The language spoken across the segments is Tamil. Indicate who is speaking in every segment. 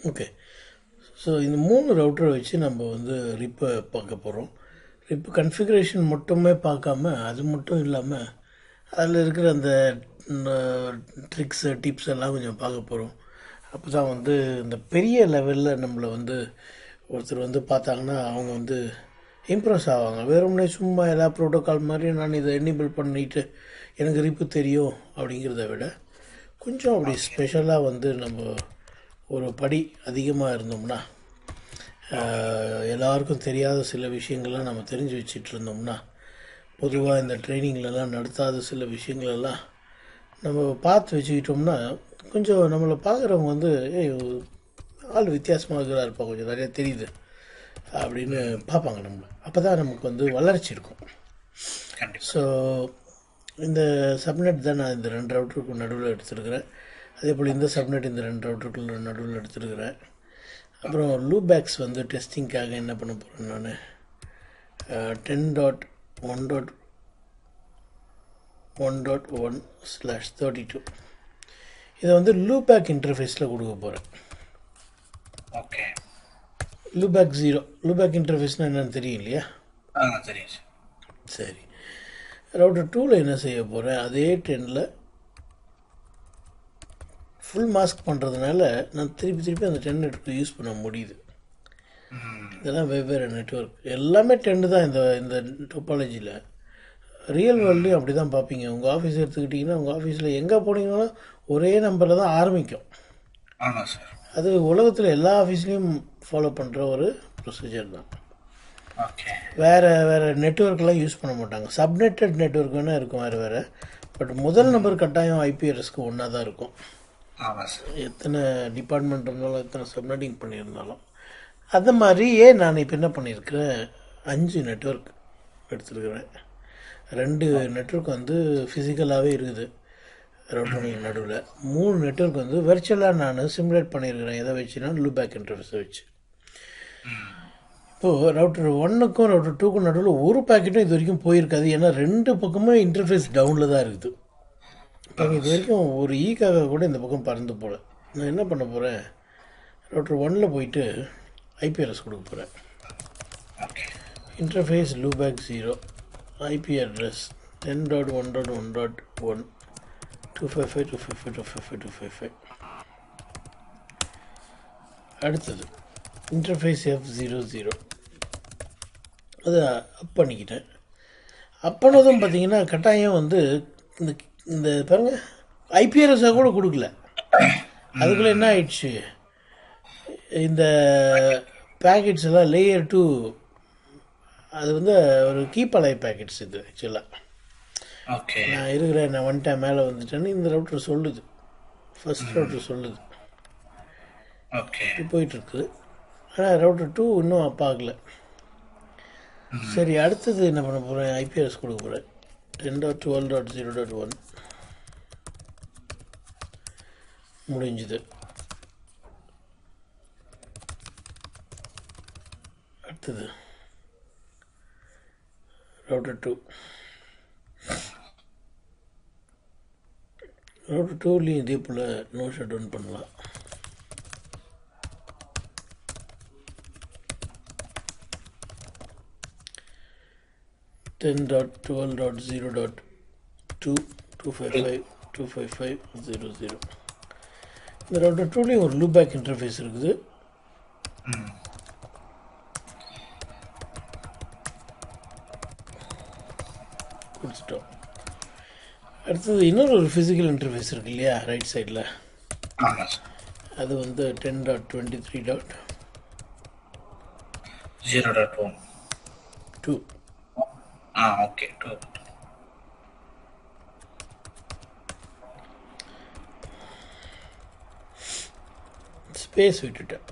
Speaker 1: ஓகே. ஸோ இந்த 3 ரவுட்டரை வச்சு நம்ம வந்து ரிப்பை பார்க்க போகிறோம். ரிப் கன்ஃபிகரேஷன் மட்டுமே பார்க்காம, அது மட்டும் இல்லாமல் அதில் இருக்கிற அந்த ட்ரிக்ஸு டிப்ஸ் எல்லாம் கொஞ்சம் பார்க்க போகிறோம். அப்போ தான் வந்து இந்த பெரிய லெவலில் நம்மளை வந்து ஒருத்தர் வந்து பார்த்தாங்கன்னா அவங்க வந்து இம்ப்ரெஸ் ஆவாங்க. வெறுமனே சும்மா எல்லா ப்ரோட்டோக்கால் மாதிரி நான் இதை எனேபிள் பண்ணிவிட்டு எனக்கு ரிப்பு தெரியும் அப்படிங்கிறத விட கொஞ்சம் அப்படி ஸ்பெஷலாக வந்து நம்ம ஒரு படி அதிகமாக இருந்தோம்னா, எல்லாருக்கும் தெரியாத சில விஷயங்கள்லாம் நம்ம தெரிஞ்சு வச்சிட்டு இருந்தோம்னா, பொதுவாக இந்த ட்ரைனிங்லலாம் நடத்தாத சில விஷயங்களெல்லாம் நம்ம பார்த்து வச்சுக்கிட்டோம்னா கொஞ்சம் நம்மளை பார்க்குறவங்க வந்து ஆள் வித்தியாசமாக இருக்கிறா இருப்பா, கொஞ்சம் நிறையா தெரியுது அப்படின்னு பார்ப்பாங்க நம்மளை. அப்போ தான் நமக்கு வந்து வளர்ச்சி இருக்கும். ஸோ இந்த சப்நெட் தான் நான் இந்த 2 ரவுட்டருக்கு நடுவில் எடுத்துருக்கிறேன். அதே போல் இந்த சப்நெட் இந்த 2 ரவுட்டருக்குள்ள நடுவில் எடுத்துருக்கிறேன். அப்புறம் லூபேக்ஸ் வந்து டெஸ்டிங்காக என்ன பண்ண போகிறேன் நான் 10.1.1/32 இதை வந்து லூபேக் இன்டர்ஃபேஸில் கொடுக்க போகிறேன்.
Speaker 2: ஓகே.
Speaker 1: லூபேக் 0 லூபேக் இன்டர்ஃபேஸ்னால் என்னென்னு தெரியும் இல்லையா?
Speaker 2: தெரியும்.
Speaker 1: சரி. ரவுட்டர் 2ல் என்ன செய்ய போகிறேன், அதே 10ல் ஃபுல் மாஸ்க் பண்ணுறதுனால நான் திருப்பி அந்த 10 நெட்வொர்க் யூஸ் பண்ண முடியுது. இதெல்லாம் வெவ்வேறு நெட்வொர்க், எல்லாமே 10 தான். இந்த டோபாலஜியில் ரியல் வேர்ல்ட்லேயும் அப்படி தான் பார்ப்பீங்க. உங்கள் ஆஃபீஸ் எடுத்துக்கிட்டிங்கன்னா உங்கள் ஆஃபீஸில் எங்கே போனீங்கன்னாலும் ஒரே நம்பரில் தான் ஆரம்பிக்கும்.
Speaker 2: ஆமாம் சார்.
Speaker 1: அது உலகத்தில் எல்லா ஆஃபீஸ்லேயும் ஃபாலோ பண்ணுற ஒரு ப்ரொசீஜர் தான்.
Speaker 2: ஓகே.
Speaker 1: வேறு நெட்வொர்க்கெலாம் யூஸ் பண்ண மாட்டாங்க. சப்நெட்டட் நெட்வொர்க் வேணால் இருக்கும் வேறு. பட் முதல் நம்பர் கட்டாயம் ஐபிஆர்எஸ்க்கு ஒன்றா தான் இருக்கும்.
Speaker 2: ஆமாம் சார்.
Speaker 1: எத்தனை டிபார்ட்மெண்ட் இருந்தாலும் எத்தனை சப்நெட்டிங் பண்ணியிருந்தாலும். அந்த மாதிரியே நான் இப்போ என்ன பண்ணியிருக்கிறேன், 5 நெட்வொர்க் எடுத்துருக்கிறேன். 2 நெட்வொர்க் வந்து ஃபிசிக்கலாகவே இருக்குது ரவுட்டர்கள் நடுவில். 3 நெட்வொர்க் வந்து வெர்ச்சுவலாக நான் சிமுலேட் பண்ணியிருக்கிறேன். எதை வச்சுன்னா லூபேக் இன்டர்ஃபேஸை வச்சு. இப்போது ரவுட்டர் 1க்கும் ரவுட்டர் 2க்கும் நடுவில் ஒரு பேக்கெட்டும் இது வரைக்கும் போயிருக்காது. ஏன்னா 2 பக்கமே இன்டர்ஃபேஸ் டவுனில் தான் இருக்குது. இப்போ இது வரைக்கும் ஒரு ஈக்காக கூட இந்த பக்கம் பறந்து போகல. நான் என்ன பண்ண போகிறேன், ரவுட்டர் 1ல் போயிட்டு ஐபிஆர்எஸ் கொடுக்க போகிறேன். Interface loopback 0 IP address 10.1.1.255.255.255.255. அடுத்தது இன்டர்ஃபேஸ் F00 அதை அப் பண்ணிக்கிட்டேன். அப்பனதும் பார்த்தீங்கன்னா கட்டாயம் வந்து இந்த பாருங்கள் ஐபிஆர்எஸ்ஸாக கூட கொடுக்கல. அதுக்குள்ளே என்ன ஆயிடுச்சு, இந்த பேக்கெட்ஸ் எல்லாம் லேயர் 2 அது வந்து ஒரு கீப்பாலை பேக்கெட்ஸ். இது ஆக்சுவலாக
Speaker 2: ஓகே.
Speaker 1: நான் வந்துட்டேன் மேலே வந்துட்டேன்னு இந்த ரவுட்டர் சொல்லுது. ஃபர்ஸ்ட் ரவுட்டர் சொல்லுது.
Speaker 2: ஓகே.
Speaker 1: இது போயிட்டுருக்குது. ஆனால் ரவுட்டர் 2 இன்னும் அப் ஆகலை. சரி, அடுத்தது என்ன பண்ண போகிறேன், ஐபிஆர்எஸ் கொடுக்க போகிறேன். 10.12.0.1 முடிஞ்சுது. அடுத்தது ரவுட்டர் 2. ரவுட்டர் 2லேயும் இதே போல் நோ ஷட் டவுன் பண்ணலாம். (10.12.0.2) இந்த ரவுட்டர் 2லேயும் ஒரு லூபேக் இன்டர்ஃபேஸ் இருக்குது. கொடுத்துட்டோம். அடுத்தது இன்னொரு ஃபிசிக்கல் இன்டர்ஃபேஸ் இருக்கு இல்லையா ரைட் சைடில், அது வந்து 10.23.0.2.
Speaker 2: ஓகே.
Speaker 1: ஸ்பேஸ் விட்டுட்டேன்.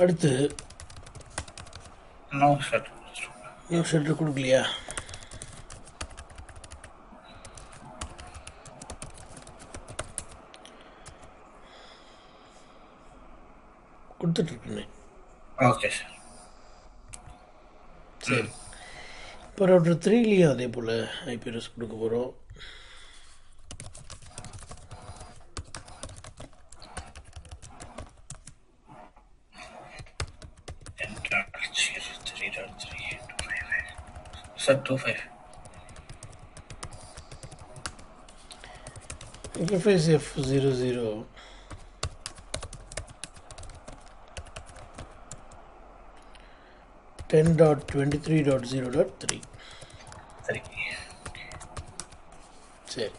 Speaker 1: அடுத்து
Speaker 2: நோ ஷட்டர்
Speaker 1: கொடுக்கலையா? கொடுத்துட்ருக்குண்ணே.
Speaker 2: Okay sir.
Speaker 1: சரி, இப்போ ரவுட்டர் 3லேயும் அதே போல் ஐபிஆர்எஸ் கொடுக்க போகிறோம்.
Speaker 2: சார் 25.
Speaker 1: Interface F00 10.23.0.3.
Speaker 2: சரி.
Speaker 1: சரி,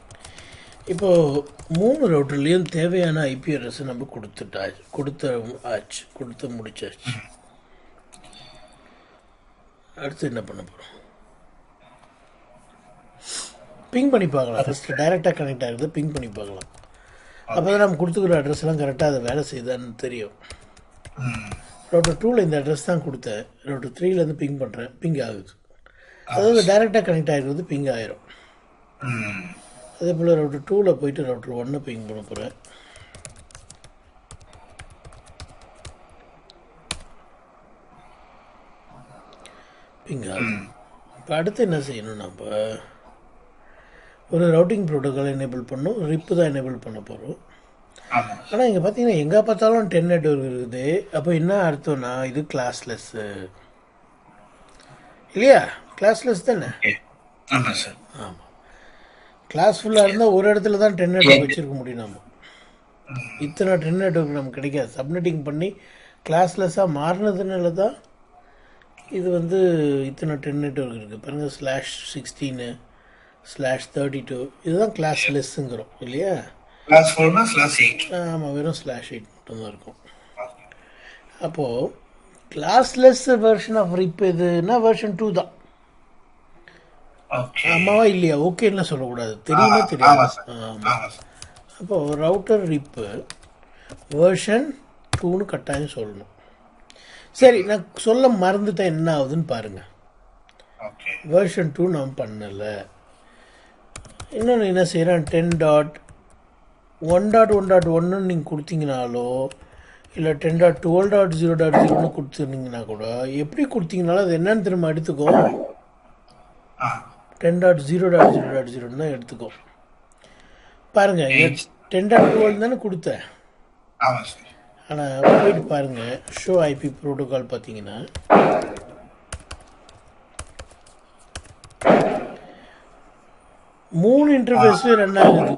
Speaker 1: இப்போது 3 ரவுட்டர்லேயும் தேவையான ஐபி அட்ரஸை நம்ம கொடுத்து முடிச்சாச்சு. அடுத்து என்ன பண்ண போகிறோம்? பிங் பண்ணி பார்க்கலாம். ஃபஸ்ட்டு டைரெக்டாக கனெக்ட் ஆகுது, பிங் பண்ணி பார்க்கலாம். அப்போ தான் நம்ம கொடுத்துக்கிற அட்ரஸ்லாம் கரெக்டாக அதை வேலை செய்யுதான்னு தெரியும். ரவுட்டர் 2ல் இந்த அட்ரஸ் தான் கொடுத்தேன், ரவுட்டர் 3லேருந்து பிங் பண்ணுறேன், பிங் ஆகுது. அதாவது டைரெக்டாக கனெக்ட் ஆகிருக்கிறது பிங் ஆயிரும். அதே போல் ரவுட்டர் 2ல் போயிட்டு ரவுட்டர் 1 பிங் பண்ண போகிறேன். பிங் ஆகுது. இப்போ அடுத்து என்ன செய்யணும்? நம்ம ஒரு ரவுட்டிங் ப்ரோட்டோக்கால் எனேபிள் பண்ணோம், ரிப்பு தான் எனேபிள் பண்ண போகிறோம். ஆனால் இங்கே பார்த்தீங்கன்னா எங்கே பார்த்தாலும் 10 நெட்வொர்க் இருக்குது. அப்போ என்ன அர்த்தம்னா இது கிளாஸ்லெஸ்ஸு இல்லையா? கிளாஸ்லெஸ் தானே?
Speaker 2: ஆமாம் சார்.
Speaker 1: ஆமாம், கிளாஸ் ஃபுல்லாக இருந்தால் ஒரு இடத்துல தான் 10 நெட்வொர்க் வச்சுருக்க முடியும். நம்ம இத்தனை 10 நெட்வொர்க் நமக்கு கிடைக்காது. சப்நெட்டிங் பண்ணி கிளாஸ்லெஸ்ஸாக மாறினதுனால தான் இது வந்து இத்தனை 10 நெட்வொர்க் இருக்குது. பாருங்கள், /16/32 இதுதான் கிளாஸ்லெஸ்ஸுங்கிறோம் இல்லையா?
Speaker 2: கிளாஸ் 4னா /8.
Speaker 1: ஆமாம், வெறும் /8 மட்டும்தான் இருக்கும். அப்போது கிளாஸ்லெஸ் வெர்ஷன் ஆஃப் ரிப் எதுன்னா வெர்ஷன் 2 தான். ஆமாவா இல்லையா? ஓகேன்னா சொல்லக்கூடாது, தெரியுமா தெரியாது. ஆமாம். அப்போது ரவுட்டர் ரிப்பு வெர்ஷன் 2ன்னு கட்டாயம் சொல்லணும். சரி, நான் சொல்ல மறந்துட்டேன், என்ன ஆகுதுன்னு பாருங்கள். வெர்ஷன் 2 நாம் பண்ணலை. இன்னொன்று என்ன செய்கிறேன், 10.1.1.1 நீங்கள் கொடுத்தீங்கனாலோ இல்லை 10.12.0.0ன்னு கொடுத்துருந்தீங்கன்னா கூட, எப்படி கொடுத்தீங்கனாலும் அது என்னன்னு திரும்ப எடுத்துக்கோ, 10.0.0.0 தான் எடுத்துக்கோ. பாருங்கள், 10.12 தானே கொடுத்தேன். ஆனால் போயிட்டு பாருங்கள், ஷோ ஐபி ப்ரோட்டோகால் பார்த்தீங்கன்னா 3 இன்டர்ஃபேஸில் ரன் ஆகுது.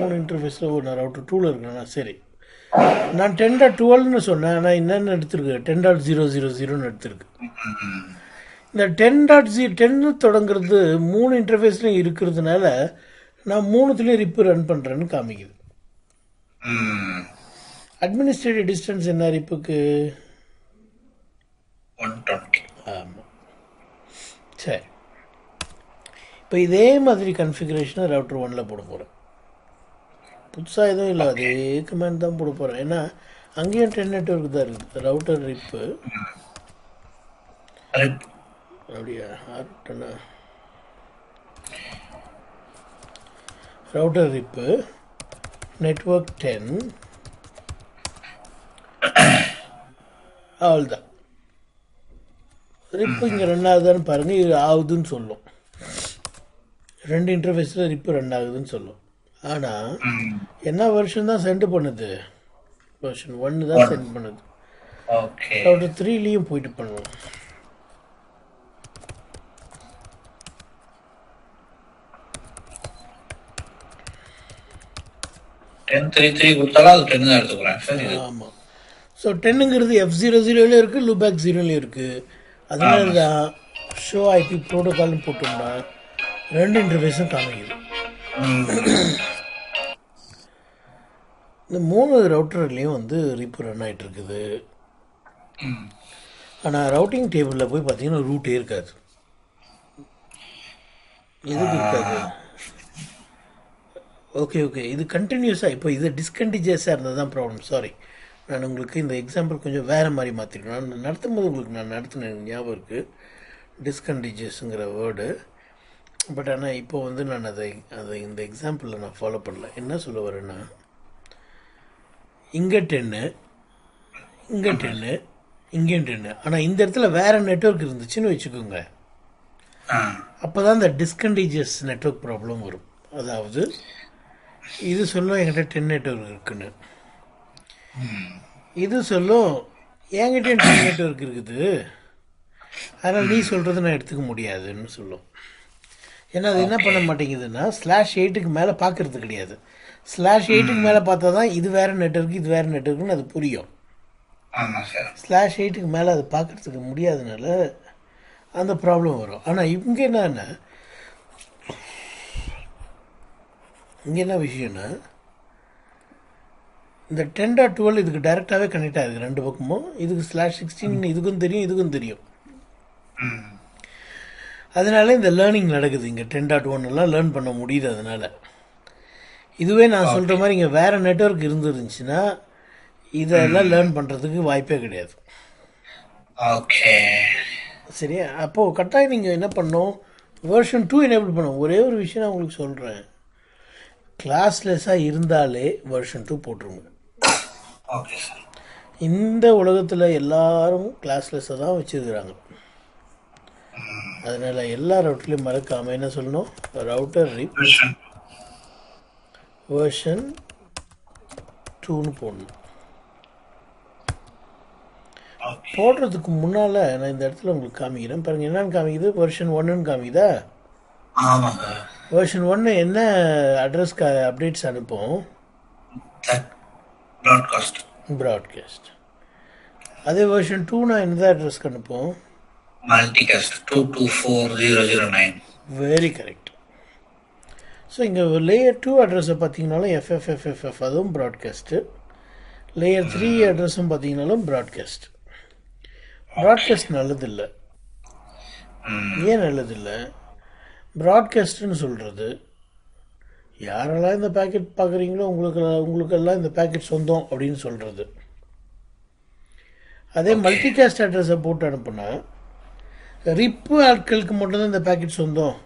Speaker 1: 3 இன்டர்ஃபேஸில் நான் ரவுட்டர் 2ல் இருக்கேண்ணா. சரி, நான் 10.12ன்னு சொன்னேன், ஆனால் என்னென்னு எடுத்துருக்கு, 10.0.0.0ன்னு எடுத்துருக்கு. இந்த 10.10 தொடங்குறது 3 இன்டர்ஃபேஸ்லையும் இருக்கிறதுனால நான் 3த்துலேயும் ரிப்பு ரன் பண்ணுறேன்னு காமிக்குது. அட்மினிஸ்ட்ரேட்டிவ் டிஸ்டன்ஸ் என்ன ரிப்புக்கு?
Speaker 2: 120.
Speaker 1: ஆமாம். சரி, இப்போ இதே மாதிரி கன்ஃபிகரேஷனை ரவுட்டர் 1ல் போட போகிறேன். புதுசாக எதுவும் இல்லை, அதே கமெண்ட் தான் போட போகிறேன். ஏன்னா அங்கேயும் 10 நெட்வொர்க் தான் இருக்குது. ரவுட்டர் ரிப்பு அப்படியா? ரவுட்டர் ரிப்பு நெட்வொர்க் 10 அவ்வளோதான். ரிப்பு இங்கே ரன் ஆகுதான்னு பாருங்கள், இது ஆகுதுன்னு சொல்லும். 2 இன்டர்ஃபேஸில் ரிப்பு ரன் ஆகுதுன்னு சொல்லும். ஆனால் என்ன வெர்ஷன் தான் சென்ட் பண்ணுது? வெர்ஷன் 1 தான் சென்ட் பண்ணுது. ரவுட்டர் 3லேயும் போயிட்டு பண்ணுவோம். ஆமாம். ஸோ 10ங்கிறது F00லையும் இருக்குது, லூபேக் 0லையும் இருக்குது. அதனால தான் ஷோ ஐபி ப்ரோட்டோகால்னு போட்டோம்னா 2 இன்டர்ஃபேஸும் காமிக்குது. இந்த 3 ரவுட்டர்லேயும் வந்து ரிப்பு ரன் ஆகிட்டு இருக்குது. ஆனால் ரவுட்டிங் டேபிளில் போய் பார்த்தீங்கன்னா ரூட்டே இருக்காது. எதுக்கு இருக்காது? ஓகே, இது கண்டினியூஸாக, இப்போ இது டிஸ்கண்டிஜியஸாக இருந்தது தான் ப்ராப்ளம். சாரி, நான் உங்களுக்கு இந்த எக்ஸாம்பிள் கொஞ்சம் வேறு மாதிரி மாற்றிருக்கேன். நான் நடத்தும் போது உங்களுக்கு நான் நடத்தின ஞாபகம் இருக்குது டிஸ்கண்டிஜியஸுங்கிற வேர்டு. பட் ஆனால் இப்போ வந்து நான் அதை இந்த எக்ஸாம்பிளில் நான் ஃபாலோ பண்ணல. என்ன சொல்ல வரேன்னா, இங்கே 10 இங்கே 10 இங்கேயும் 10, ஆனால் இந்த இடத்துல வேறு நெட்வொர்க் இருந்துச்சுன்னு வச்சுக்கோங்க. அப்போ தான் இந்த டிஸ்கண்டிஜியஸ் நெட்வொர்க் ப்ராப்ளம் வரும். அதாவது இது சொல்லும் என்கிட்ட 10 நெட்வொர்க் இருக்குன்னு, இது சொல்லும் என்கிட்டயும் 10 நெட்வொர்க் இருக்குது, அதனால் நீ சொல்கிறது நான் எடுத்துக்க முடியாதுன்னு சொல்லும். ஏன்னா அது என்ன பண்ண மாட்டேங்குதுன்னா /8க்கு மேலே பார்க்கறது கிடையாது. /8க்கு மேலே பார்த்தா தான் இது வேறு நெட்வொர்க் இது வேறு நெட்வொர்க்குன்னு அது புரியும்.
Speaker 2: ஆமாம் சார்.
Speaker 1: /8க்கு மேலே அது பார்க்கறதுக்கு முடியாதனால அந்த ப்ராப்ளம் வரும். ஆனால் இங்கே என்னன்னா இங்கே என்ன விஷயம்னா இந்த 10.12 இதுக்கு டைரெக்டாகவே கனெக்ட் ஆகுது ரெண்டு பக்கமும். இதுக்கு /16 இதுக்கும் தெரியும். அதனால இந்த லேர்னிங் நடக்குது இங்கே. 10.1 எல்லாம் லேர்ன் பண்ண முடியுது. அதனால் இதுவே நான் சொல்கிற மாதிரி இங்கே வேறு நெட்வொர்க் இருந்துருந்துச்சுன்னா இதெல்லாம் லேர்ன் பண்ணுறதுக்கு வாய்ப்பே கிடையாது.
Speaker 2: ஓகே
Speaker 1: சரியா? அப்போது கட்டாயம் நீங்கள் என்ன பண்ணணும், வெர்ஷன் 2 எனேபிள் பண்ணணும். ஒரே ஒரு விஷயம் நான் உங்களுக்கு சொல்கிறேன், கிளாஸ்லெஸ்ஸாக இருந்தாலே வெர்ஷன் 2 போட்டுருங்க.
Speaker 2: Okay sir.
Speaker 1: இந்த உலகத்தில் எல்லாரும் கிளாஸ்லெஸ்ஸாக தான் வச்சுருக்கிறாங்க. அதனால் எல்லா ரவுட்டர்லையும் மறக்காமல் என்ன சொல்லணும், ரவுட்டர் ரிப் வெர்ஷன் 2ன்னு போடணும். போடுறதுக்கு முன்னால் நான் இந்த இடத்துல உங்களுக்கு காமிக்கிறேன் பாருங்கள். என்னன்னு காமிக்குது, வெர்ஷன் 1ன்னு காமிக்குதா?
Speaker 2: ஆமாங்க.
Speaker 1: வெர்ஷன் 1 என்ன அட்ரஸ்க்கு அப்டேட்ஸ் அனுப்போம்? ப்ராட்காஸ்ட். அதே வெர்ஷன் 2 என்னதான் அட்ரஸ்க்கு அனுப்போம்?
Speaker 2: மல்டிகாஸ்ட் 224009.
Speaker 1: Very correct. ஸோ இங்கே லேயர் 2 அட்ரஸை பார்த்தீங்கன்னாலும் FFFFF அதுவும் ப்ராட்காஸ்ட்டு. லேயர் 3 அட்ரஸும் பார்த்தீங்கன்னாலும் ப்ராட்காஸ்ட். ப்ராட்காஸ்ட் நல்லதில்லை. ஏன் நல்லதில்லை? ப்ராட்காஸ்ட்டுன்னு சொல்கிறது யாரெல்லாம் இந்த பேக்கெட் பார்க்குறீங்களோ உங்களுக்கெல்லாம் இந்த பேக்கெட் சொந்தம் அப்படின்னு சொல்கிறது. அதே மல்டிகாஸ்ட் அட்ரஸை போட்டு அனுப்புனா ரிப்பு ஆட்களுக்கு மட்டும்தான் இந்த பேக்கெட் சொந்தம்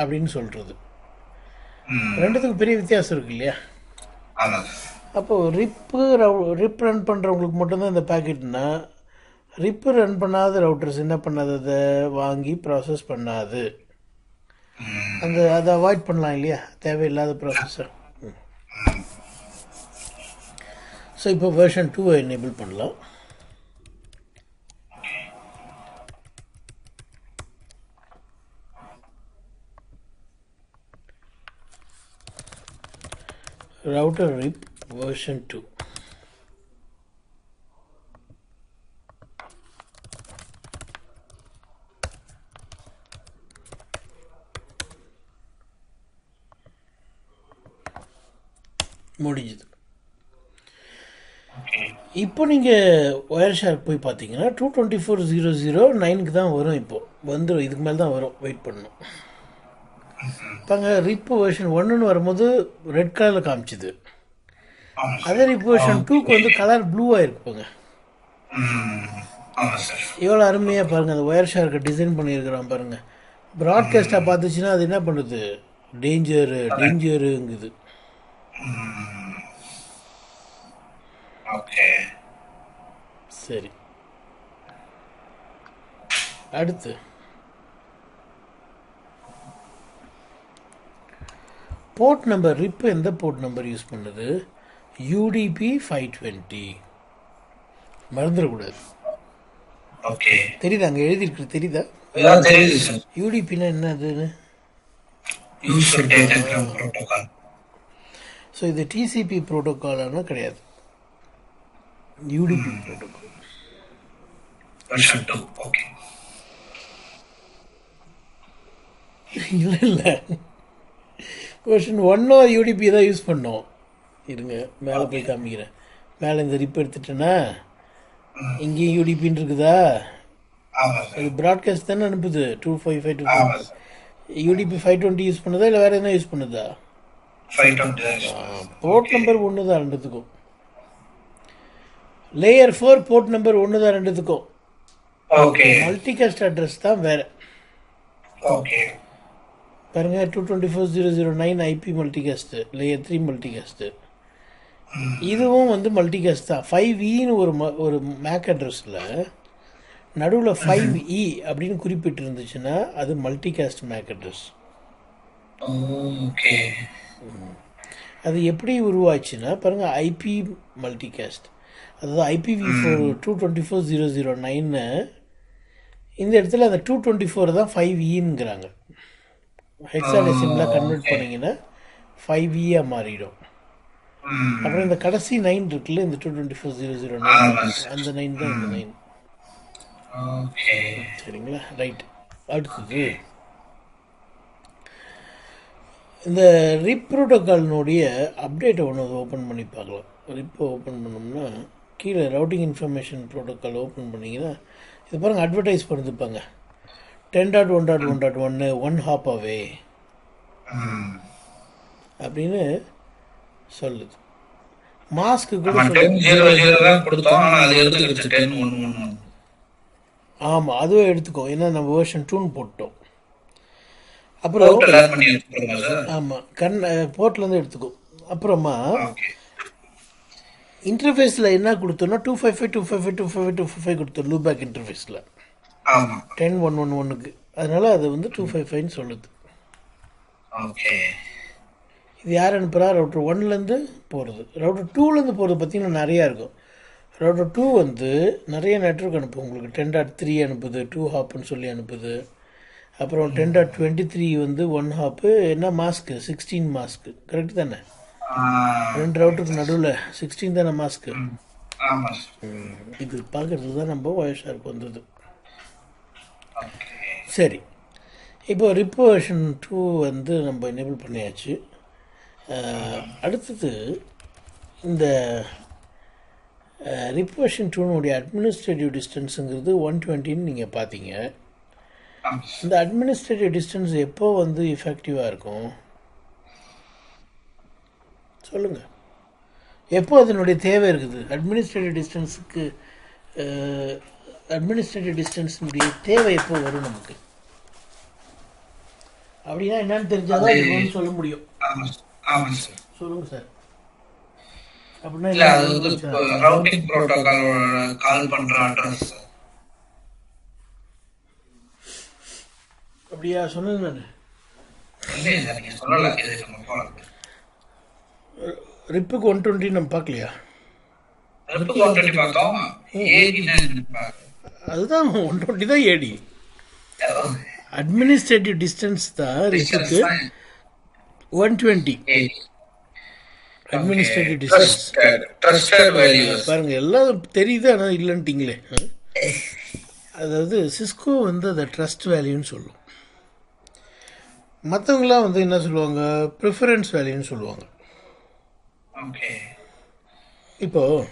Speaker 1: அப்படின்னு சொல்கிறது. ரெண்டுத்துக்கும் பெரிய வித்தியாசம் இருக்கு இல்லையா? அப்போது ரிப் ரன் பண்ணுறவங்களுக்கு மட்டும்தான் இந்த பேக்கெட்னா ரிப்பு ரன் பண்ணாத ரவுட்டர்ஸ் என்ன பண்ணாது, அதை வாங்கி ப்ராசஸ் பண்ணாது. அதை அவாய்ட் பண்ணலாம் இல்லையா, தேவையில்லாத ப்ராசஸர். ஸோ இப்போ வெர்ஷன் 2 எனேபிள் பண்ணலாம். router rip version 2. முடிஞ்சுது. இப்போ நீங்கள் ஒயர் ஷார்க் போய் பார்த்தீங்கன்னா 224.0.0.9க்கு தான் வரும். இப்போ வந்துடும், இதுக்கு மேலே தான் வரும், வெயிட் பண்ணணும். பாங்க ரிப் வெர்ஷன் 1ன்னு வரும்போது ரெட் கலரில் காமிச்சுது. அதே ரிப் வெர்ஷன் 2க்கு வந்து கலர் ப்ளூவாக இருக்குங்க. எவ்வளோ அருமையாக பாருங்கள் அந்த ஒயர் ஷார்க்கை டிசைன் பண்ணியிருக்கிறான் பாருங்கள். ப்ராட்காஸ்ட்டாக பார்த்துச்சுன்னா அது என்ன பண்ணுது, டேஞ்சருங்குது. சரி, அடுத்து போர்ட் நம்பர். ரிப் எந்த போர்ட் நம்பர் யூஸ் பண்ணுது? UDP 520. மறந்துடக்கூடாது.
Speaker 2: ஓகே,
Speaker 1: தெரியுதா? அங்கே எழுதியிருக்கு, தெரியுதா? யூடிபின்னா என்னதுன்னு?
Speaker 2: User datagram protocol.
Speaker 1: ஸோ இது TCP ப்ரோட்டோகாலானா கிடையாது, UDP ப்ரோட்டோகால்.
Speaker 2: வெர்ஷன் 2. ஓகே,
Speaker 1: இல்லை வெர்ஷன் 1 UDP தான் யூஸ் பண்ணோம். இருங்க மேலே போய் காமிக்கிறேன். மேலே இந்த ரிப் எடுத்துட்டேன்னா இங்கேயும் UDPன்னு இருக்குதா? இது ப்ராட்காஸ்ட் தானே அனுப்புது. 255 UDP 520 யூஸ் பண்ணுதா இல்லை வேறு என்ன யூஸ் பண்ணுதா? போர்ட் நம்பர் 1 தான் ரெண்டுத்துக்கும். லேயர் 4 போர்ட் நம்பர் 1 தான் ரெண்டுத்துக்கும். மல்டிகாஸ்ட் அட்ரஸ் தான் வேறு. பாருங்க 224.0.0.9 IP மல்டிகாஸ்ட்டு, லேயர் 3 மல்டிகாஸ்ட்டு. இதுவும் வந்து மல்டிகாஸ்ட் தான். 5E ஒரு மேக் அட்ரஸில் நடுவில் 5E அப்படின்னு குறிப்பிட்டு இருந்துச்சுன்னா அது மல்டிகாஸ்ட் மேக் அட்ரஸ். அது எப்படி உருவாச்சுன்னா பாருங்கள், IP மல்டிகாஸ்ட், அதாவது IPv4 224.0.0.9 இந்த இடத்துல அந்த 224 தான் 5Eங்கிறாங்க. ஹெக்ஸாடெசிமலாக கன்வெர்ட் பண்ணிங்கன்னா 5E மாறிடும். அப்புறம் இந்த கடைசி 9 இருக்குல்ல, இந்த 224009, அந்த 9 தான் இந்த 9. சரிங்களா? ரைட். அடுத்தது இந்த ரிப் ப்ரோட்டோக்கால்னுடைய அப்டேட்டை ஒன்று ஓப்பன் பண்ணி பார்க்கலாம். ரிப்பை ஓப்பன் பண்ணோம்னா கீழே ரவுட்டிங் இன்ஃபர்மேஷன் ப்ரோட்டோக்கால் ஓப்பன் பண்ணிங்கன்னா இது பாருங்கள், அட்வர்டைஸ் பண்ணிருப்பாங்க 10.1.1.1 1 ஹாப் அவே அப்படின்னு சொல்லுது. மாஸ்க்கு கூட ஆமாம், அதுவே எடுத்துக்கோ, ஏன்னா நம்ம வேர்ஷன் 2 போட்டோம். அப்புறம் ஆமாம், போர்ட்லேருந்து எடுத்துக்கோ. அப்புறமா இன்டர்ஃபேஸில் என்ன கொடுத்தோம்னா 255 கொடுத்தோம் லூபேக் இன்டர்ஃபேஸில் 10.1.1க்கு. அதனால் அது வந்து 255 சொல்லுது. இது யார் அனுப்புகிறா? ரவுட்டர் 1லேருந்து போகிறது. ரவுட்டர் 2லேருந்து போகிறது பார்த்திங்கன்னா நிறையா இருக்கும். ரவுட்டர் 2 வந்து நிறைய நெட்வொர்க் அனுப்பும் உங்களுக்கு. 10.3 அனுப்புது, 2 ஹாப்னு சொல்லி அனுப்புது. அப்புறம் 10.23 வந்து 1 ஹாப்பு. என்ன மாஸ்க்கு? 16 மாஸ்க்கு. கரெக்டு தானே? 2 ரவுட்டருக்கு நடுவில் 16 தானே மாஸ்க்கு. இது பார்க்குறது தான் நம்ம ஒயர்ஷார்க்கு வந்தது. சரி, இப்போ ரிப் வெர்ஷன் 2 வந்து நம்ம எனேபிள் பண்ணியாச்சு. அடுத்தது இந்த ரிப் வெர்ஷன் 2னுடைய அட்மினிஸ்ட்ரேட்டிவ் டிஸ்டன்ஸுங்கிறது 120ன்னு நீங்கள் பார்த்தீங்க. இந்த அட்மினிஸ்ட்ரேட்டிவ் டிஸ்டன்ஸ் எப்போ வந்து எஃபெக்டிவாக இருக்கும் சொல்லுங்கள்? எப்போ அதனுடைய தேவை இருக்குது? அட்மினிஸ்ட்ரேட்டிவ் டிஸ்டன்ஸினுடைய தேவை எப்போ வரும் நமக்கு? அப்படின்னா என்னன்னு தெரிஞ்சாதான் சொல்ல முடியும். சொல்லுங்க சார். அப்படின்னா
Speaker 2: ரவுட்டிங் புரோட்டோகால் கால் பண்ற அட்ரஸ்.
Speaker 1: அப்படியா? சொன்னது நான் ரிப்புக்கு 120 நம்ம பார்க்கலையா? அதுதான் 120 தான் ஏடி. அட்மினிஸ்ட்ரேட்டிவ் டிஸ்டன்ஸ் தான் ரிப்புக்கு 120. அட்மினிஸ்ட்ரேட்டிவ் டிஸ்டன்ஸ் பாருங்க, எல்லாம் தெரியுது, ஆனால் இல்லைன்ட்டிங்களே. அதாவது சிஸ்கோ வந்து அதை ட்ரஸ்ட் வேல்யூன்னு சொல்லும். மற்றவங்களாம் வந்து என்ன சொல்லுவாங்க? ப்ரிஃபரன்ஸ் வேல்யூன்னு சொல்லுவாங்க. இப்போது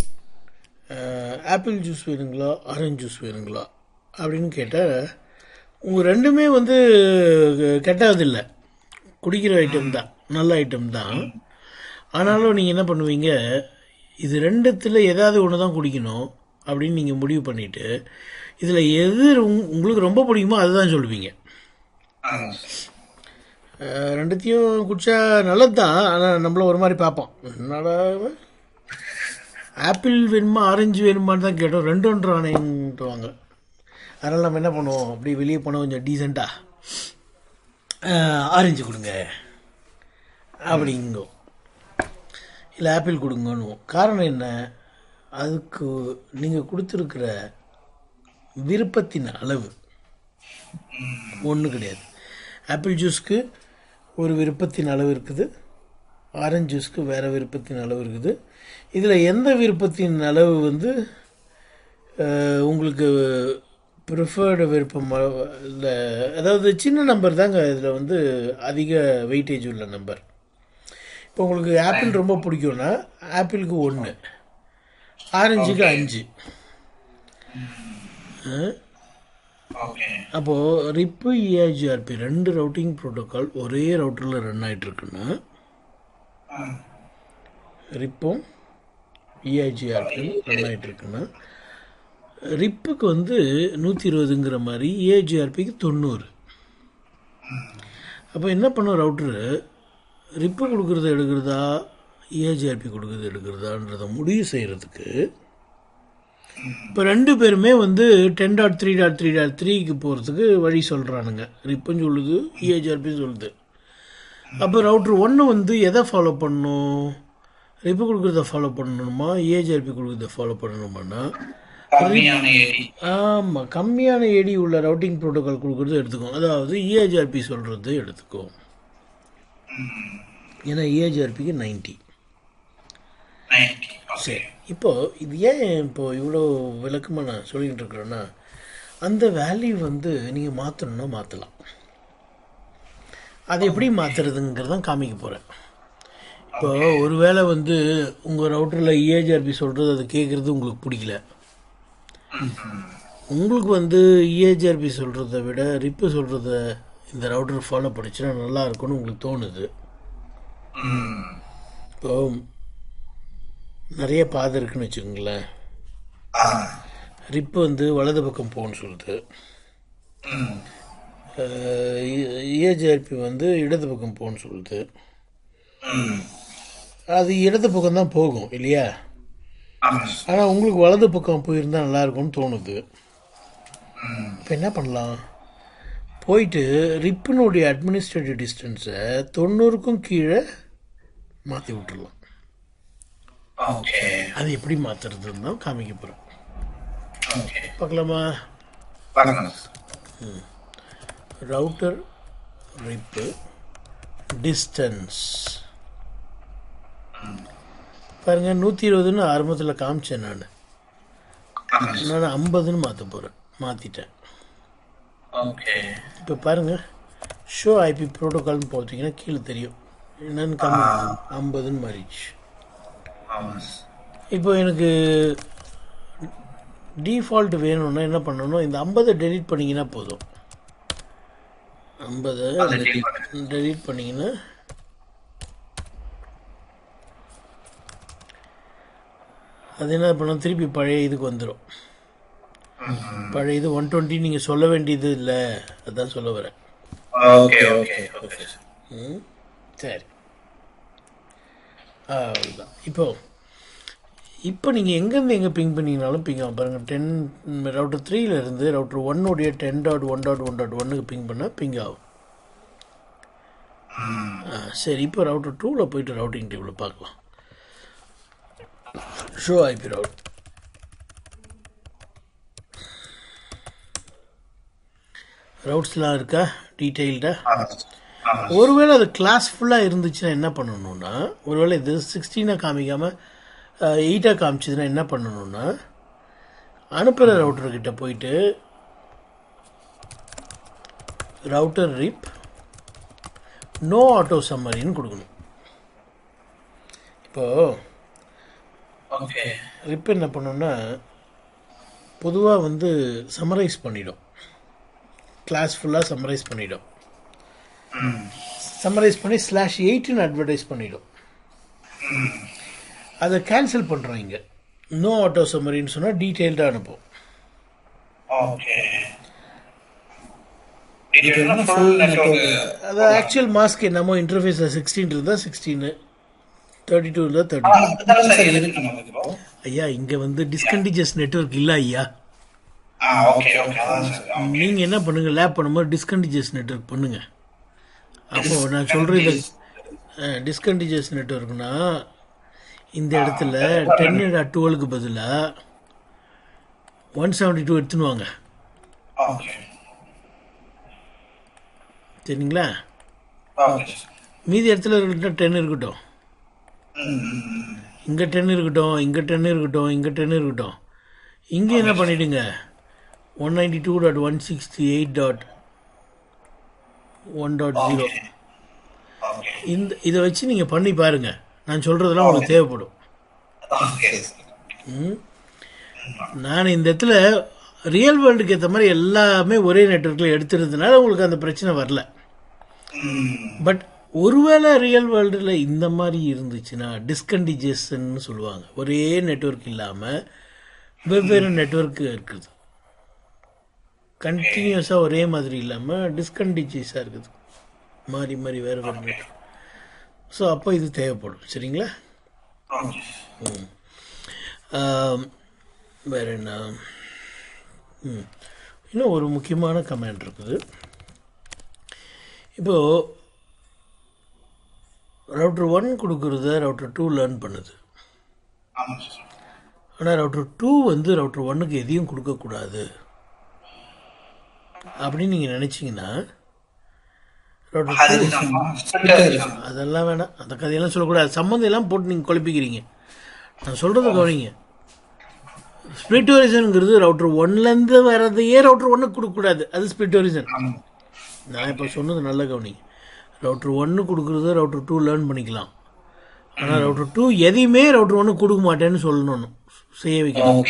Speaker 1: ஆப்பிள் ஜூஸ் வேணுங்களா, ஆரஞ்சு ஜூஸ் வேணுங்களா அப்படின்னு கேட்டால் உங்கள் ரெண்டுமே வந்து கெட்டதில்லை, குடிக்கிற ஐட்டம் தான், நல்ல ஐட்டம் தான். ஆனாலும் நீங்கள் என்ன பண்ணுவீங்க? இது ரெண்டுத்தில் ஏதாவது ஒன்று தான் குடிக்கணும் அப்படின்னு நீங்கள் முடிவு பண்ணிவிட்டு இதில் எது உங்களுக்கு ரொம்ப பிடிக்குமோ அதுதான் சொல்லுவீங்க. ரெண்டுத்தையும் குடித்தா நல்லது தான், ஆனால் நம்மள ஒரு மாதிரி பார்ப்போம். என்னடா ஆப்பிள் வேணுமா ஆரஞ்சு வேணுமான்னு தான் கேட்டோம், ரெண்டு ஆனேன்ட்டுவாங்க. அதனால் நம்ம என்ன பண்ணுவோம்? அப்படி வெளியே போனால் கொஞ்சம் டீசெண்டாக ஆரஞ்சு கொடுங்க அப்படிங்கோ, இல்லை ஆப்பிள் கொடுங்கன்னு. காரணம் என்ன? அதுக்கு நீங்கள் கொடுத்துருக்கிற விருப்பத்தின் அளவு ஒன்றும் கிடையாது. ஆப்பிள் ஜூஸ்க்கு ஒரு விருப்பத்தின் அளவு இருக்குது, ஆரஞ்சு ஜூஸ்க்கு வேறு விருப்பத்தின் அளவு இருக்குது. இதில் எந்த விருப்பத்தின் அளவு வந்து உங்களுக்கு ப்ரிஃபர்டு விருப்பம் இல்லை, அதாவது சின்ன நம்பர் தாங்க இதில் வந்து அதிக வெயிட்டேஜ் உள்ள நம்பர். இப்போ உங்களுக்கு ஆப்பிள் ரொம்ப பிடிக்கும்னா ஆப்பிளுக்கு 1, ஆரஞ்சுக்கு 5. அப்போது ரிப்பு EIGRP 2 ரவுட்டிங் ப்ரோட்டோக்கால் ஒரே ரவுட்டரில் ரன் ஆகிட்டுருக்குன்னா ரிப்பும் EIGRPயும் ரன் ஆகிட்டுருக்குன்னா ரிப்புக்கு வந்து 120ங்கிற மாதிரி EIGRPக்கு 90. அப்போ என்ன பண்ணும் ரவுட்ரு? ரிப்பு கொடுக்குறத எடுக்கிறதா EIGRP கொடுக்குறது எடுக்கிறதான்றதை முடிவு செய்கிறதுக்கு இப்போ 2 பேருமே வந்து 10.3.3.3க்கு போகிறதுக்கு வழி சொல்கிறானுங்க. ரிப்பும் சொல்லுது, EIGRPயும் சொல்லுது. அப்போ ரவுட்ரு 1 வந்து எதை ஃபாலோ பண்ணணும்? ரிப்பு கொடுக்குறத ஃபாலோ பண்ணணுமா, EIGRP கொடுக்குறத ஃபாலோ பண்ணணுமான்னா
Speaker 2: கம்மியான ஏடி.
Speaker 1: ஆமாம், கம்மியான ஏடி உள்ள ரவுட்டிங் ப்ரோட்டோகால் கொடுக்குறது எடுத்துக்கும். அதாவது இஏஜிஆர்பி சொல்கிறது எடுத்துக்கும். ஏன்னா இஏஜிஆர்பிக்கு 90. சரி, இப்போது இது ஏன் இப்போது இவ்வளோ விளக்கமாக நான் சொல்லிக்கிட்டு இருக்கிறேன்னா, அந்த வேல்யூ வந்து நீங்கள் மாற்றணுன்னா மாற்றலாம். அதை எப்படி மாற்றுறதுங்கிறதான் காமிக்க போகிறேன். இப்போ ஒரு வேளை வந்து உங்கள் ரவுட்டரில் இஏஜிஆர்பி சொல்கிறது அதை கேட்குறது உங்களுக்கு பிடிக்கல, உங்களுக்கு வந்து இஏஜிஆர்பி சொல்கிறத விட ரிப்பு சொல்கிறத இந்த ரவுட்டர் ஃபாலோ பண்ணிச்சுன்னா நல்லா இருக்கும்னு உங்களுக்கு தோணுது. இப்போ நிறைய பாதை இருக்குன்னு வச்சுக்கோங்களேன். ரிப்பு வந்து வலது பக்கம் போகணும்னு சொல்லுது, இஏஜிஆர்பி வந்து இடது பக்கம் போகணும்னு சொல்லுது. அது இடது பக்கம் தான் போகும் இல்லையா? ஆனால் உங்களுக்கு வலது பக்கம் போயிருந்தால் நல்லாயிருக்கும்னு தோணுது. இப்போ என்ன பண்ணலாம்? போயிட்டு ரிப்பினுடைய அட்மினிஸ்ட்ரேட்டிவ் டிஸ்டன்ஸை 90க்கும் கீழே மாற்றி விட்டுடலாம். அது எப்படி மாற்றுறதுன்னு தான் காமிக்க போகிறேன். பார்க்கலாமா? ரவுட்டர் ரிப்பு டிஸ்டன்ஸ் பாருங்க, 120ன்னு ஆரம்பத்தில் காமிச்சேன். நான் 50ன்னு மாற்ற போகிறேன், மாற்றிட்டேன். இப்போ பாருங்கள், ஷோ ஐபி ப்ரோட்டோகால்னு போட்டிங்கன்னா கீழே தெரியும் என்னென்னு கம்மி 50ன்னு மாறிடுச்சு. இப்போ எனக்கு டிஃபால்ட் வேணும்னா என்ன பண்ணணும்? இந்த 50 டெலீட் பண்ணிங்கன்னா போதும். 50 டெலீட் பண்ணிங்கன்னா அது என்ன பண்ணணும்? திருப்பி பழைய இதுக்கு வந்துடும். பழைய இது 120 நீங்கள் சொல்ல வேண்டியது இல்லை, அதுதான் சொல்ல வரேன். சரி, அவ்வளோதான். இப்போ நீங்கள் எங்கேருந்து எங்கே பிங் பண்ணிங்கனாலும் பிங் ஆகும். பாருங்கள், ரவுட்டர் 3லேருந்து ரவுட்டர் 1உடைய 10.1.1.1க்கு பிங் பண்ணால் பிங் ஆகும். சரி, இப்போ ரவுட்டர் 2வில் போயிட்டு ரவுட்டிங் டேபிளில் பார்க்கலாம். ஷோ ஐபி ரவுட் ரவுட்ஸ்லாம் இருக்கா டீட்டெயில்டாக? ஒருவேளை அது கிளாஸ் ஃபுல்லாக இருந்துச்சுன்னா என்ன பண்ணணுன்னா, ஒருவேளை இது 16 காமிக்காமல் 8 காமிச்சதுன்னா என்ன பண்ணணுன்னா, அனுப்புகிற ரவுட்டர்கிட்ட போயிட்டு ரவுட்டர் ரிப் நோ ஆட்டோ சம்மரின்னு கொடுக்கணும். இப்போது ரிப் என்ன பண்ணணுன்னா, பொதுவாக வந்து சம்மரைஸ் பண்ணிடும், கிளாஸ் ஃபுல்லாக சம்மரைஸ் பண்ணிடும். சம்மரைஸ் பண்ணி /8ன்னு அட்வர்டைஸ் பண்ணிடும். அதை கேன்சல் பண்ணுறோம். இங்கே நோ ஆட்டோ சம்மரின்னு சொன்னால் டீட்டெயில்டாக அனுப்பும். அது ஆக்சுவல் மாஸ்க் என்னமோ இன்டர்ஃபேஸில் 16 இருந்தால் 16, 32 இருந்தால் 32. ஐயா, இங்கே வந்து டிஸ்கண்டிஜியஸ் நெட்வொர்க் இல்லை ஐயா. நீங்கள் என்ன பண்ணுங்கள், லேப் பண்ணும்போது டிஸ்கண்டிஜியஸ் நெட்வொர்க் பண்ணுங்கள். அப்போது நான் சொல்கிறேன், இந்த டிஸ்கண்டிஜியஸ் நெட்வொர்க்னா இந்த இடத்துல 10.12க்கு பதிலாக 172 எடுத்துன்னு வாங்க. சரிங்களா? மீதி இடத்துல இருக்கட்டும் 10 இருக்கட்டும், இங்கே 10 இருக்கட்டும், இங்கே 10 இருக்கட்டும், இங்கே 10 இருக்கட்டும். இங்கே என்ன பண்ணிவிடுங்க, 192.168.1.0 இதை வச்சு நீங்கள் பண்ணி பாருங்கள். நான் சொல்கிறதெல்லாம் உங்களுக்கு தேவைப்படும். நான் இந்த இடத்துல ரியல் வேர்ல்டுக்கு ஏற்ற மாதிரி எல்லாமே ஒரே நெட்வொர்க்கில் எடுத்துருந்ததுனால உங்களுக்கு அந்த பிரச்சனை வரல. பட் ஒருவேளை ரியல் வேர்ல்டில் இந்த மாதிரி இருந்துச்சுன்னா டிஸ்கண்டிஜேஷன்னு சொல்லுவாங்க. ஒரே நெட்வொர்க் இல்லாமல் வெவ்வேறு நெட்வொர்க்கு இருக்குது, கண்டினியூஸாக ஒரே மாதிரி இல்லாமல் டிஸ்கண்டிஜியஸாக இருக்குது, மாறி மாறி வேறு வேறு நெட்வொர்க். ஸோ அப்போ இது தேவைப்படும். சரிங்களா? வேறு என்ன? இன்னும் ஒரு முக்கியமான கமெண்ட் இருக்குது. இப்போது ரவுட்டர் 1 கொடுக்குறத ரவுட்டர் 2 லேர்ன் பண்ணுது. ஆனால் ரவுட்டர் 2 வந்து ரவுட்டர் 1க்கு எதையும் கொடுக்கக்கூடாது அப்படின்னு நீங்கள் நினச்சிங்கன்னா ரவுட்டர் 2 அதெல்லாம் வேணாம், அந்த கதையெல்லாம் சொல்லக்கூடாது. சம்மந்தம் எல்லாம் போட்டு நீங்கள் குழப்பிக்கிறீங்க. நான் சொல்கிறத கவனிங்க. ஸ்பிளிட் ஹொரைசன்ங்கிறது ரவுட்டர் 1லேருந்து வர்றதையே ரவுட்டர் 1க்கு கொடுக்கக்கூடாது, அது ஸ்பிளிட் ஹொரைசன். நான் இப்போ சொன்னது நல்ல கவனிங்க. ரவுட்டர் 1 கொடுக்குறத ரவுட்டர் 2 லேர்ன் பண்ணிக்கலாம். ஆனால் ரவுட்டர் 2 எதையுமே ரவுட்டர் 1 கொடுக்க மாட்டேன்னு சொல்லணும், செய்ய வைக்கணும்.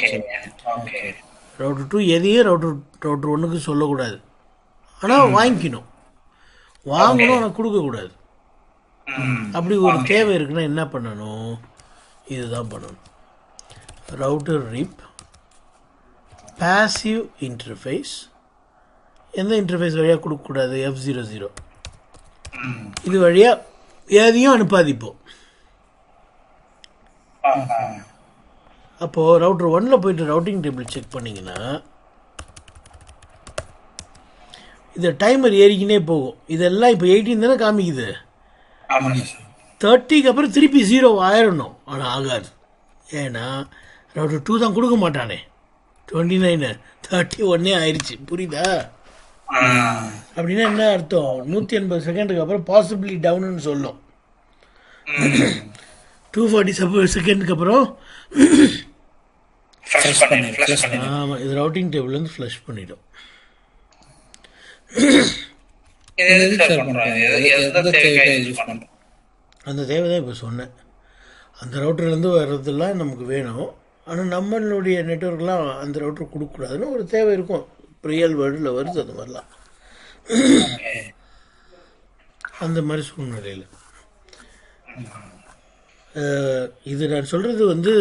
Speaker 1: ரவுட்டர் 2 எதையும் ரவுட்டர் 1க்கு சொல்லக்கூடாது, ஆனால் வாங்கிக்கணும். வாங்கணும் ஆனால் கொடுக்கக்கூடாது. அப்படி ஒரு தேவை இருக்குன்னா என்ன பண்ணணும்? இதுதான் பண்ணணும். Router rip passive interface. எந்த இன்டர்ஃபேஸ் வழியாக கொடுக்கக்கூடாது? F00. இது வழியாக எதையும் அனுப்பாதிப்போம். அப்போது ரவுட்டர் 1ல் போயிட்டு ரவுட்டிங் டேபிள் செக் பண்ணிங்கன்னா இது டைமர் ஏறிக்கினே போகும். இதெல்லாம் இப்போ 18 தானே காமிக்குது. 30க்கு அப்புறம் திருப்பி 0 ஆயிடணும், ஆனால் ஆகாது. ஏன்னா ரவுட்டர் 2 தான் கொடுக்க மாட்டானே. 29 31 ஆயிடுச்சு. புரியுதா? அப்படின்னா என்ன அர்த்தம்? 180 செகண்டுக்கு அப்புறம் பாசிபிளி டவுன்னு சொல்லும். 240 செகண்டுக்கு அப்புறம் ஆமாம், இது ரவுட்டிங் டேபிள்லேருந்து ஃப்ளஷ் பண்ணிடும். அந்த தேவை தான் இப்போ சொன்னேன். அந்த ரவுட்டர்லேருந்து வர்றதெல்லாம் நமக்கு வேணும், ஆனால் நம்மளுடைய நெட்வொர்க்லாம் அந்த ரவுட்டர் கொடுக்கக்கூடாதுன்னு ஒரு தேவை இருக்கும். ரியல் வேர்ல்டில் வருது அந்த மாதிரிலாம். அந்த மாதிரி சூழ்நிலையில் இது நான் சொல்கிறது வந்து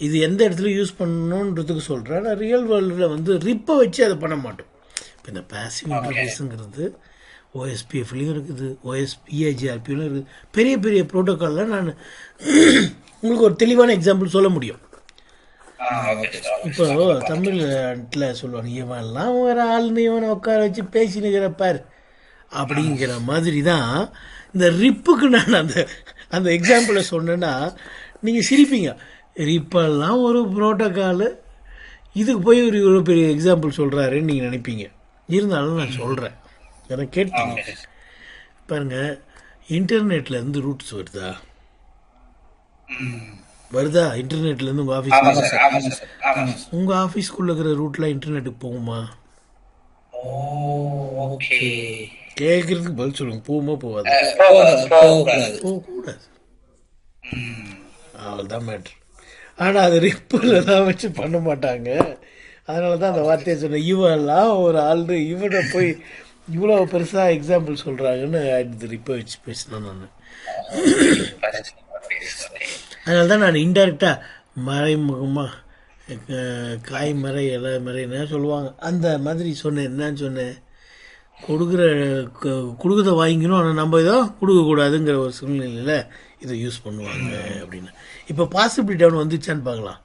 Speaker 1: இது எந்த இடத்துல யூஸ் பண்ணணுன்றதுக்கு சொல்கிறேன். நான் ரியல் வேர்ல்டில் வந்து ரிப்பை வச்சு அதை பண்ண மாட்டோம். இப்போ இந்த பாசிவ் இன்டர்ஃபேஸுங்கிறது OSPF-லையும் இருக்குது, OSPAGRP-லையும் இருக்குது. பெரிய பெரிய ப்ரோட்டோக்கால்லாம் நான் உங்களுக்கு ஒரு தெளிவான எக்ஸாம்பிள் சொல்ல முடியும். இப்போ தமிழில் சொல்லுவாங்க, இவன்லாம் ஒரு ஆள்னு இவனை உட்கார வச்சு பேசினுக்கிறப்பார் அப்படிங்கிற மாதிரி தான் இந்த ரிப்புக்கு நான் அந்த எக்ஸாம்பிளை சொன்னேன்னா நீங்கள் சிரிப்பீங்க. ரிப்பெல்லாம் ஒரு ப்ரோட்டோக்காலு, இதுக்கு போய் ஒரு இவ்வளோ பெரிய எக்ஸாம்பிள் சொல்கிறாருன்னு நீங்கள் நினைப்பீங்க. இருந்தாலும் நான் சொல்கிறேன், எனக்கு கேட்டீங்க பாருங்கள். இன்டர்நெட்லேருந்து ரூட்ஸ் வருதா? இன்டர்நெட்லேருந்து உங்கள் ஆஃபீஸ்க்குள்ளே இருக்கிற ரூட்லாம் இன்டர்நெட்டுக்கு போகுமா? கேட்குறதுக்கு பதில் சொல்லுங்க. போகுமா? போகாது? போகக்கூடாது. அவ்வளோதான் மேட்ரு. ஆனால் அது ரிப்பில் தான் வச்சு பண்ண மாட்டாங்க. அதனால தான் அந்த வார்த்தையை சொன்னேன். இவெல்லாம் ஒரு ஆள் இவனை போய் இவ்வளோ பெருசாக எக்ஸாம்பிள் சொல்கிறாங்கன்னு ஆயிடுது ரிப்பை வச்சு பேசினேன் நான். அதனால தான் நான் இன்டெரக்டாக மறைமுகமாக காய் மறை இலை மறைன்னு சொல்லுவாங்க, அந்த மாதிரி சொன்னேன். என்னன்னு சொன்னேன்? கொடுக்குறத வாங்கிக்கணும், ஆனால் நம்ம இதோ கொடுக்கக்கூடாதுங்கிற ஒரு சூழ்நிலையில் இதை யூஸ் பண்ணுவாங்க அப்படின்னு. இப்போ பாசிபிள் டவுன் வந்துச்சான்னு பார்க்கலாம்.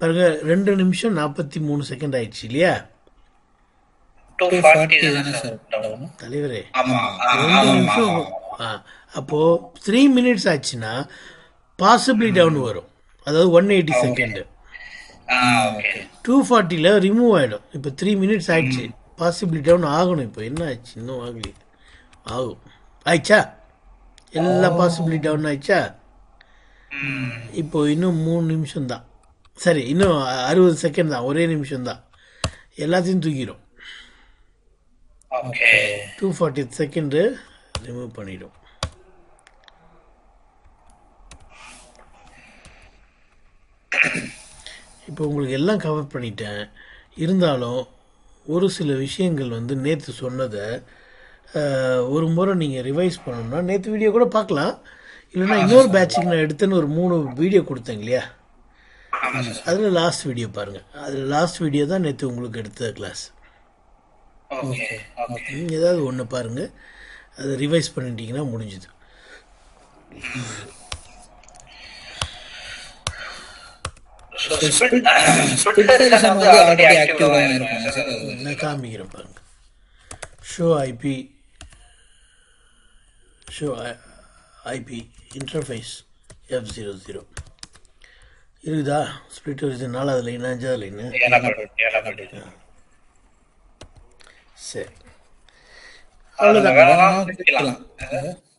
Speaker 1: பாருங்கள், 2 நிமிஷம் 43 செகண்ட் ஆயிடுச்சு இல்லையா தலைவரே? 2 நிமிஷம். அப்போது 3 மினிட்ஸ் ஆச்சுன்னா பாசிபிளி டவுன் வரும், அதாவது 180 செகண்டு. 240ல் ரிமூவ் ஆகிடும். இப்போ 3 மினிட்ஸ் ஆயிடுச்சு, பாசிபிளி டவுன் ஆகணும். இப்போ என்ன ஆச்சு? இன்னும் ஆகலையே. ஆகும். ஆயிடுச்சா? எல்லா பாசிபிளி டவுன் ஆயிடுச்சா? இப்போ இன்னும் 3 நிமிஷம் தான். சரி, இன்னும் 60 செகண்ட் தான், ஒரே நிமிஷம் தான். எல்லாத்தையும் தூக்கிடும். 240 செகண்டு ரிமூவ் பண்ணிடும். இப்போ உங்களுக்கு எல்லாம் கவர் பண்ணிட்டேன். இருந்தாலும் ஒரு சில விஷயங்கள் வந்து நேற்று சொன்னதை ஒரு முறை நீங்கள் ரிவைஸ் பண்ணணும்னா நேற்று வீடியோ கூட பார்க்கலாம். இல்லைன்னா இன்னொரு பேட்சுக்கு நான் எடுத்தேன்னு ஒரு 3 வீடியோ கொடுத்தேங்க இல்லையா, அதில் லாஸ்ட் வீடியோ பாருங்கள். அதில் லாஸ்ட் வீடியோ தான் நேற்று உங்களுக்கு எடுத்த கிளாஸ். ஏதாவது ஒன்று பாருங்கள், அதை ரிவைஸ் பண்ணிட்டீங்கன்னா முடிஞ்சுது. நான் காமிக்கிறேன் பாருங்க. Show IP interface F00. இருக்குதா? ஸ்பிளிட் ஒரிஜின் 4வது லைன் 5வது லைனு. சரி,
Speaker 2: அவ்வளோதான்.
Speaker 3: வேணா பிரிக்கலாம்.